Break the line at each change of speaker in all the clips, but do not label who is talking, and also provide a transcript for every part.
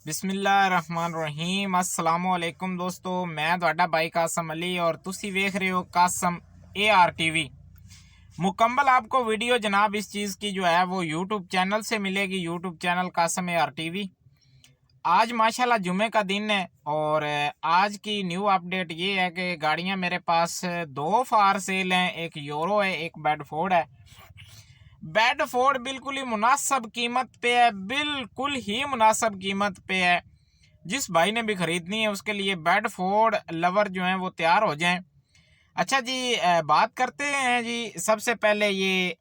बिस्मिल्लाहिर्रहमानिर्रहीम। अस्सलामुअलैकुम दोस्तों, मैं ਤੁਹਾਡਾ भाई कासम अली और तुसी वेख रहे हो कासम AR TV। मुकम्मल आपको वीडियो जनाब इस चीज़ की जो है वो यूट्यूब चैनल से मिलेगी, YouTube channel Kasam AR TV। आज माशाल्लाह जुमे का दिन है और आज की न्यू अपडेट ये है कि गाड़ियां मेरे पास दो फार सेल हैं, एक यूरो है, एक बेडफोर्ड है। बेडफोर्ड बिल्कुल ही मुनासिब कीमत पे है, बिल्कुल ही मुनासिब कीमत पे है। जिस भाई ने भी खरीदनी है उसके लिए बेडफोर्ड लवर जो हैं वो तैयार हो जाएं। अच्छा जी, बात करते हैं जी। सबसे पहले ये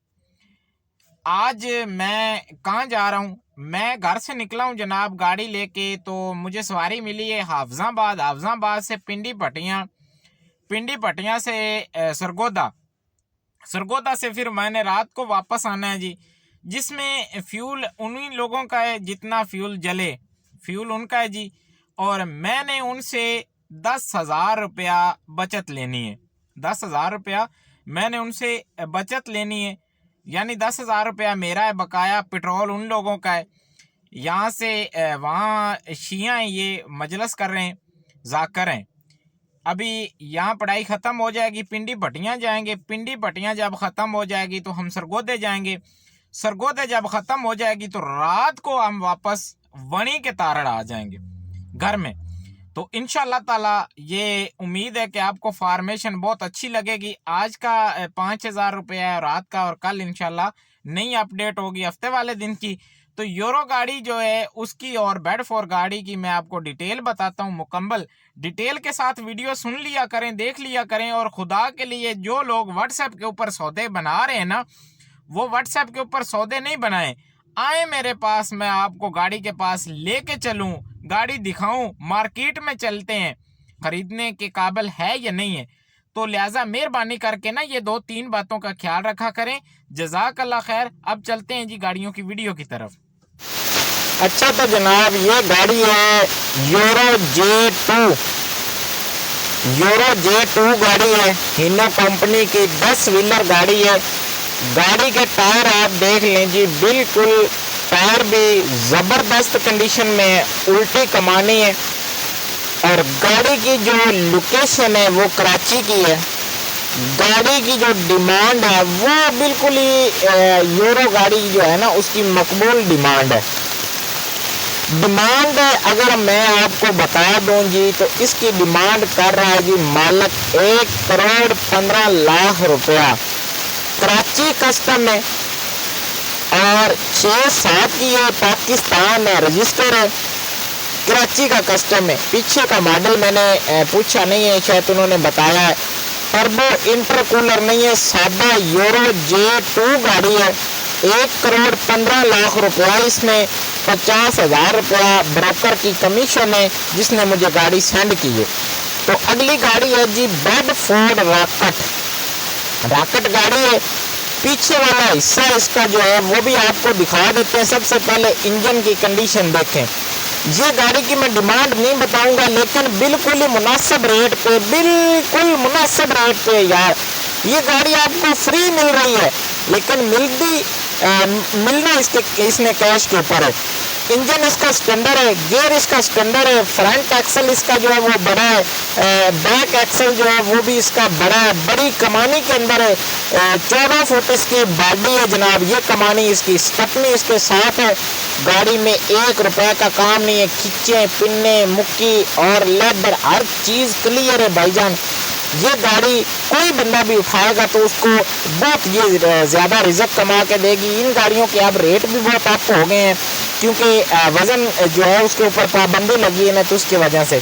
आज मैं कहाँ जा रहा हूँ। मैं घर से निकला हूँ जनाब गाड़ी लेके, तो मुझे सवारी मिली है हाफजाबाद से पिंडी पटियाँ से सरगोदा से फिर मैंने रात को वापस आना है जी। जिसमें फ्यूल उन्हीं लोगों का है जितना फ्यूल जले, फ्यूल उनका है जी। और मैंने उनसे 10,000 रुपया बचत लेनी है। 10,000 रुपया मैंने उनसे बचत लेनी है, यानी 10,000 रुपया मेरा है बकाया। पेट्रोल उन लोगों का है। यहाँ से वहाँ शिया हैं, ये मजलिस कर रहे हैं, जाकर हैं। अभी यहाँ पढ़ाई ख़त्म हो जाएगी, पिंडी भटियाँ जाएंगे। पिंडी भटियाँ जब ख़त्म हो जाएगी तो हम सरगोदे जाएंगे। सरगोदे जब ख़त्म हो जाएगी तो रात को हम वापस वणी के तारड़ आ जाएंगे घर में। तो इंशाल्लाह ताला ये उम्मीद है कि आपको फॉर्मेशन बहुत अच्छी लगेगी। आज का 5,000 रुपया है रात का, और कल इंशाल्लाह नई अपडेट होगी हफ्ते वाले दिन की। तो यूरो गाड़ी जो है उसकी और बेडफोर्ड गाड़ी की मैं आपको डिटेल बताता हूँ। मुकम्मल डिटेल के साथ वीडियो सुन लिया करें, देख लिया करें। और खुदा के लिए जो लोग व्हाट्सएप के ऊपर सौदे बना रहे हैं ना, वो व्हाट्सएप के ऊपर सौदे नहीं बनाए, आए मेरे पास, मैं आपको गाड़ी के पास लेके चलूँ, गाड़ी दिखाऊं, मार्केट में चलते हैं, खरीदने के काबिल है या नहीं है। तो लिहाजा मेहरबानी करके ना ये 2-3 बातों का ख्याल रखा करें। जज़ाकल्लाह खैर। अब चलते हैं जी गाड़ियों की वीडियो की तरफ।
अच्छा तो जनाब ये गाड़ी है यूरो J2 गाड़ी है, हीनो कंपनी की 10 व्हीलर गाड़ी है। गाड़ी के टायर आप देख लें जी, बिल्कुल टायर भी ज़बरदस्त कंडीशन में है, उल्टी कमानी है। और गाड़ी की जो लोकेशन है वो कराची की है। गाड़ी की जो डिमांड है वो बिल्कुल ही यूरो गाड़ी जो है ना उसकी मकबूल डिमांड है। डिमांड अगर मैं आपको बता दूं जी तो इसकी डिमांड कर रहा है जी मालिक 1,15,00,000 रुपया। कराची कस्टम है और 6-7 की है, पाकिस्तान है, रजिस्टर है, कराची का कस्टम है। पीछे का मॉडल मैंने पूछा नहीं है, शायद उन्होंने बताया है। टर्बो इंटरकूलर नहीं है, सादा यूरो J2 गाड़ी है। 1,15,00,000 रुपया, इसमें 50,000 रुपया ब्रोकर की कमीशन है जिसने मुझे गाड़ी सेंड की है। तो अगली गाड़ी है जी बेडफोर्ड रॉकेट गाड़ी है। पीछे वाला हिस्सा इसका जो है वो भी आपको दिखा देते हैं। सबसे पहले इंजन की कंडीशन देखें। ये गाड़ी की मैं डिमांड नहीं बताऊंगा, लेकिन बिल्कुल ही मुनासिब रेट पे यार ये गाड़ी आपको फ्री मिल रही है, लेकिन मिलना इसने कैश के ऊपर है। इंजन इसका स्टैंडर्ड है, गियर इसका स्टैंडर्ड है, फ्रंट एक्सल इसका जो है वो बड़ा है, बैक एक्सल जो है वो भी इसका बड़ा है, बड़ी कमानी के अंदर है। 14 फुट इसकी बॉडी है जनाब। ये कमानी इसकी, स्टेपनी इसके साथ है। गाड़ी में 1 रुपए का काम नहीं है। खिच्चे, पिन्ने, मुक्की और लेदर हर चीज़ क्लियर है भाईजान। ये गाड़ी कोई बंदा भी उठाएगा तो उसको बहुत ये ज़्यादा रिजक कमा के देगी। इन गाड़ियों के अब रेट भी बहुत अप हो गए हैं क्योंकि वज़न जो है उसके ऊपर पाबंदी लगी है ना, तो उसकी वजह से।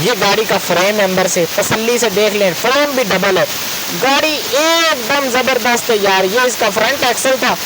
ये गाड़ी का फ्रेम अंदर से तसल्ली से देख लें, फ्रेम भी डबल है। गाड़ी एकदम ज़बरदस्त है यार। ये इसका फ्रंट एक्सल था।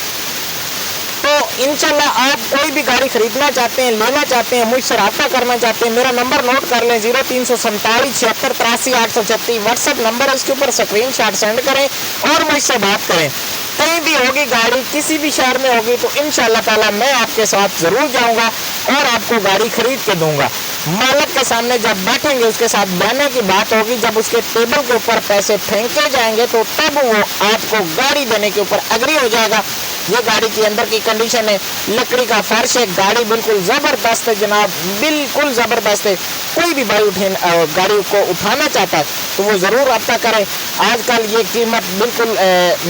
तो इंशाल्लाह आप कोई भी गाड़ी खरीदना चाहते हैं, लेना चाहते हैं, मुझसे रब्ता करना चाहते हैं, मेरा नंबर नोट कर लें 0347 76 83 836 व्हाट्सएप नंबर है। इसके ऊपर स्क्रीनशॉट सेंड करें और मुझसे बात करें। कहीं भी होगी गाड़ी, किसी भी शहर में होगी तो इंशाल्लाह ताला मैं आपके साथ ज़रूर जाऊंगा और आपको गाड़ी खरीद के दूंगा। मालिक के सामने जब बैठेंगे उसके साथ बहने की बात होगी, जब उसके टेबल के ऊपर पैसे फेंके जाएंगे तो तब वो आपको गाड़ी देने के ऊपर एग्री हो जाएगा। ये गाड़ी के अंदर की कंडीशन है, लकड़ी का फर्श है, गाड़ी बिल्कुल ज़बरदस्त है जनाब, बिल्कुल ज़बरदस्त है। कोई भी भाई गाड़ी को उठाना चाहता है तो वो ज़रूर रब्ता करे। आजकल ये कीमत बिल्कुल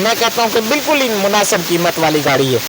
मैं कहता हूँ कि बिल्कुल ही मुनासिब कीमत वाली गाड़ी है।